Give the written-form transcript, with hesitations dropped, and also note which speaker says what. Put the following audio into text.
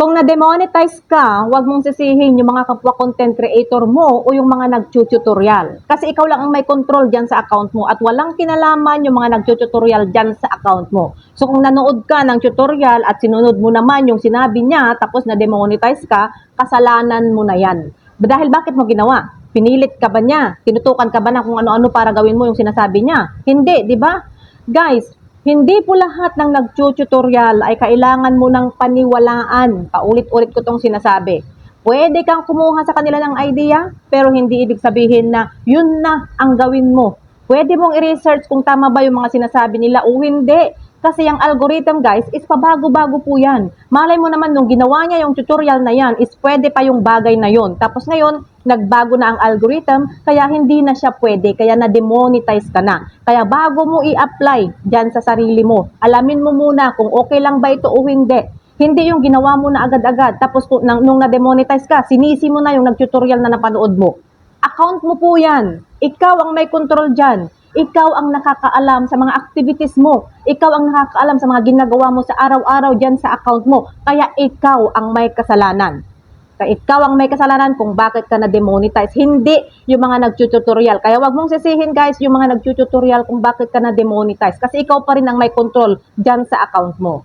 Speaker 1: Kung na-demonetize ka, huwag mong sisihin yung mga kapwa content creator mo o yung mga nag-tutorial. Kasi ikaw lang ang may control dyan sa account mo at walang kinalaman yung mga nag-tutorial dyan sa account mo. So kung nanood ka ng tutorial at sinunod mo naman yung sinabi niya tapos na-demonetize ka, kasalanan mo na yan. Dahil bakit mo ginawa? Pinilit ka ba niya? Tinutukan ka ba na kung ano-ano para gawin mo yung sinasabi niya? Hindi, di ba? Guys, hindi po lahat ng nag-tutorial ay kailangan mo ng paniwalaan. Paulit-ulit ko tong sinasabi. Pwede kang kumuha sa kanila ng idea, pero hindi ibig sabihin na yun na ang gawin mo. Pwede mong i-research kung tama ba yung mga sinasabi nila o hindi. Kasi yung algorithm, guys, is pabago-bago po yan. Malay mo naman nung ginawa niya yung tutorial na yan, is pwede pa yung bagay na yon. Tapos ngayon, nagbago na ang algorithm, kaya hindi na siya pwede, kaya na-demonetize ka na. Kaya bago mo i-apply dyan sa sarili mo, alamin mo muna kung okay lang ba ito o hindi. Hindi yung ginawa mo na agad-agad, tapos nung na-demonetize ka, sinisi mo na yung nag-tutorial na napanood mo. Account mo po yan. Ikaw ang may control dyan. Ikaw ang nakakaalam sa mga activities mo. Ikaw ang nakakaalam sa mga ginagawa mo sa araw-araw dyan sa account mo. Kaya ikaw ang may kasalanan. Kaya ikaw ang may kasalanan kung bakit ka na-demonetize. Hindi yung mga nag-tutorial. Kaya wag mong sisihin guys yung mga nag-tutorial kung bakit ka na-demonetize. Kasi ikaw pa rin ang may control dyan sa account mo.